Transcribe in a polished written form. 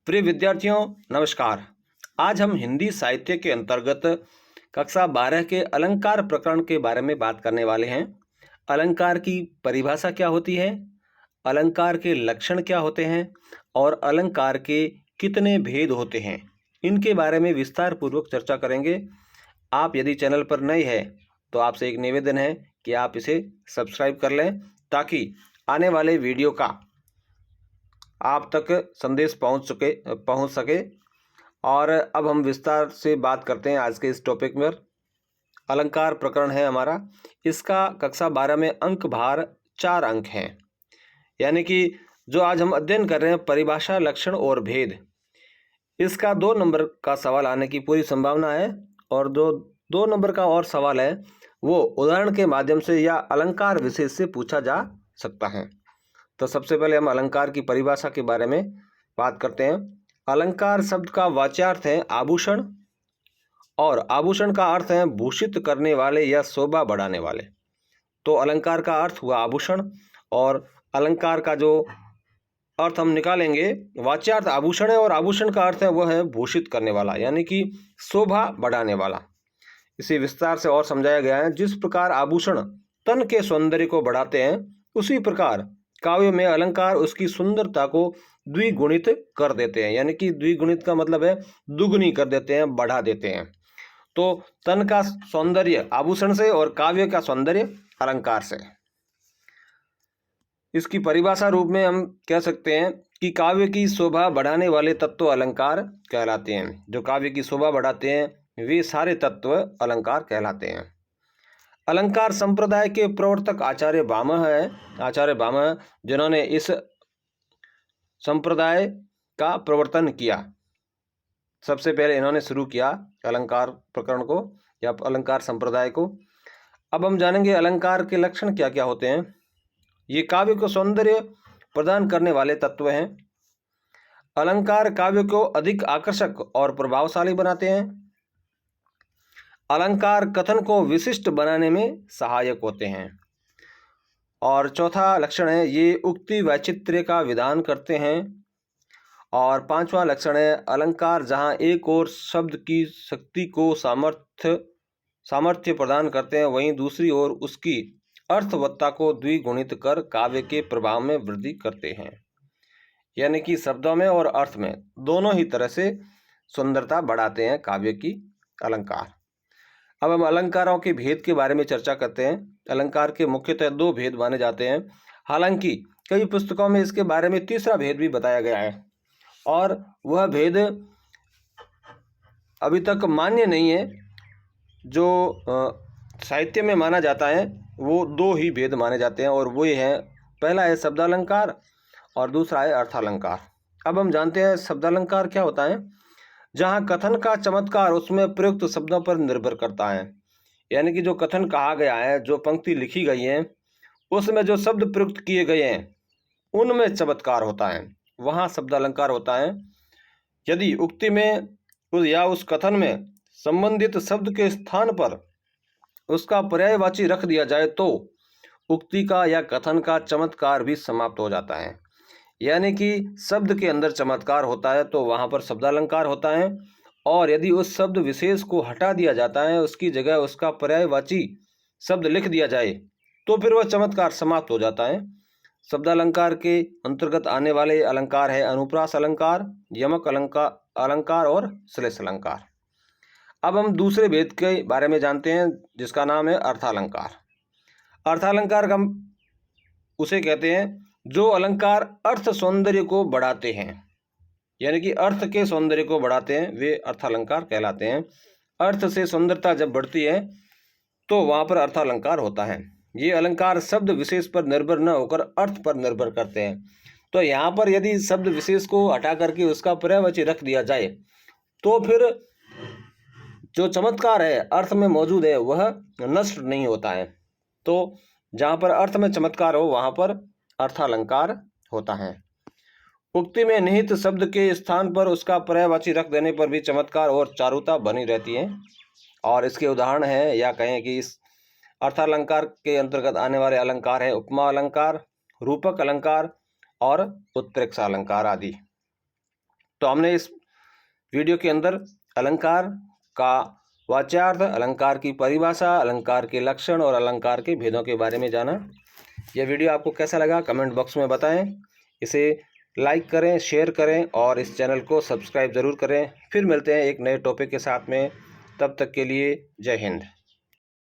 प्रिय विद्यार्थियों, नमस्कार। आज हम हिंदी साहित्य के अंतर्गत कक्षा 12 के अलंकार प्रकरण के बारे में बात करने वाले हैं। अलंकार की परिभाषा क्या होती है, अलंकार के लक्षण क्या होते हैं और अलंकार के कितने भेद होते हैं, इनके बारे में विस्तार पूर्वक चर्चा करेंगे। आप यदि चैनल पर नए हैं तो आपसे एक निवेदन है कि आप इसे सब्सक्राइब कर लें ताकि आने वाले वीडियो का आप तक संदेश पहुंच सके। और अब हम विस्तार से बात करते हैं आज के इस टॉपिक में। अलंकार प्रकरण है हमारा, इसका कक्षा 12 में अंक भार 4 अंक हैं। यानी कि जो आज हम अध्ययन कर रहे हैं परिभाषा, लक्षण और भेद, इसका 2 नंबर का सवाल आने की पूरी संभावना है। और जो 2 नंबर का और सवाल है वो उदाहरण के माध्यम से या अलंकार विशेष से पूछा जा सकता है। तो सबसे पहले हम अलंकार की परिभाषा के बारे में बात करते हैं। अलंकार शब्द का वाच्यार्थ है आभूषण, और आभूषण का अर्थ है भूषित करने वाले या शोभा बढ़ाने वाले। तो अलंकार का अर्थ हुआ आभूषण, और अलंकार का जो अर्थ हम निकालेंगे, वाच्यार्थ आभूषण है और आभूषण का अर्थ है वह है भूषित करने वाला, यानी कि शोभा बढ़ाने वाला। इसे विस्तार से और समझाया गया है। जिस प्रकार आभूषण तन के सौंदर्य को बढ़ाते हैं, उसी प्रकार काव्य में अलंकार उसकी सुंदरता को द्विगुणित कर देते हैं। यानी कि द्विगुणित का मतलब है दुगनी कर देते हैं, बढ़ा देते हैं। तो तन का सौंदर्य आभूषण से और काव्य का सौंदर्य अलंकार से। इसकी परिभाषा रूप में हम कह सकते हैं कि काव्य की शोभा बढ़ाने वाले तत्व अलंकार कहलाते हैं। जो काव्य की शोभा बढ़ाते हैं वे सारे तत्व अलंकार कहलाते हैं। अलंकार संप्रदाय के प्रवर्तक आचार्य भामह है। आचार्य भामह जिन्होंने इस संप्रदाय का प्रवर्तन किया, सबसे पहले इन्होंने शुरू किया अलंकार प्रकरण को या अलंकार संप्रदाय को। अब हम जानेंगे अलंकार के लक्षण क्या क्या होते हैं। ये काव्य को सौंदर्य प्रदान करने वाले तत्व हैं। अलंकार काव्य को अधिक आकर्षक और प्रभावशाली बनाते हैं। अलंकार कथन को विशिष्ट बनाने में सहायक होते हैं। और चौथा लक्षण है ये उक्ति वैचित्र्य का विधान करते हैं। और 5वां लक्षण है अलंकार जहाँ एक और शब्द की शक्ति को सामर्थ्य प्रदान करते हैं, वहीं दूसरी ओर उसकी अर्थवत्ता को द्विगुणित कर काव्य के प्रभाव में वृद्धि करते हैं। यानी कि शब्दों में और अर्थ में दोनों ही तरह से सुंदरता बढ़ाते हैं काव्य की अलंकार। अब हम अलंकारों के भेद के बारे में चर्चा करते हैं। अलंकार के मुख्यतः 2 भेद माने जाते हैं। हालांकि कई पुस्तकों में इसके बारे में तीसरा भेद भी बताया गया है, और वह भेद अभी तक मान्य नहीं है। जो साहित्य में माना जाता है वो 2 ही भेद माने जाते हैं, और वो ये हैं, पहला है शब्दालंकार और दूसरा है अर्थालंकार। अब हम जानते हैं शब्दालंकार क्या होता है। जहाँ कथन का चमत्कार उसमें प्रयुक्त शब्दों पर निर्भर करता है। यानी कि जो कथन कहा गया है, जो पंक्ति लिखी गई है, उसमें जो शब्द प्रयुक्त किए गए हैं उनमें चमत्कार होता है, वहाँ शब्दालंकार होता है। यदि उक्ति में या उस कथन में संबंधित शब्द के स्थान पर उसका पर्यायवाची रख दिया जाए तो उक्ति का या कथन का चमत्कार भी समाप्त हो जाता है। यानी कि शब्द के अंदर चमत्कार होता है तो वहाँ पर शब्दालंकार होता है, और यदि उस शब्द विशेष को हटा दिया जाता है, उसकी जगह उसका पर्यायवाची शब्द लिख दिया जाए, तो फिर वह चमत्कार समाप्त हो जाता है। शब्दालंकार के अंतर्गत आने वाले अलंकार है अनुप्रास अलंकार, यमक अलंकार और श्लेष अलंकार। अब हम दूसरे भेद के बारे में जानते हैं, जिसका नाम है अर्थालंकार। अर्थालंकार का उसे कहते हैं जो अलंकार अर्थ सौंदर्य को बढ़ाते हैं, यानी कि अर्थ के सौंदर्य को बढ़ाते हैं, वे अर्थालंकार कहलाते हैं। अर्थ से सुंदरता जब बढ़ती है तो वहाँ पर अर्थालंकार होता है। ये अलंकार शब्द विशेष पर निर्भर न होकर अर्थ पर निर्भर करते हैं। तो यहाँ पर यदि शब्द विशेष को हटा करके उसका पर्यायवाची रख दिया जाए तो फिर जो चमत्कार है अर्थ में मौजूद है वह नष्ट नहीं होता है। तो जहाँ पर अर्थ में चमत्कार हो वहाँ पर अर्थालंकार होता है। उक्ति में निहित शब्द के स्थान पर उसका पर्यायवाची रख देने पर भी चमत्कार और चारुता बनी रहती है। और इसके उदाहरण है, या कहें कि इस अर्थालंकार के अंतर्गत आने वाले अलंकार है उपमा अलंकार, रूपक अलंकार और उत्प्रेक्षा अलंकार आदि। तो हमने इस वीडियो के अंदर अलंकार का वाच्यार्थ, अलंकार की परिभाषा, अलंकार के लक्षण और अलंकार के भेदों के बारे में जाना। यह वीडियो आपको कैसा लगा कमेंट बॉक्स में बताएं। इसे लाइक करें, शेयर करें और इस चैनल को सब्सक्राइब ज़रूर करें। फिर मिलते हैं एक नए टॉपिक के साथ में। तब तक के लिए जय हिंद।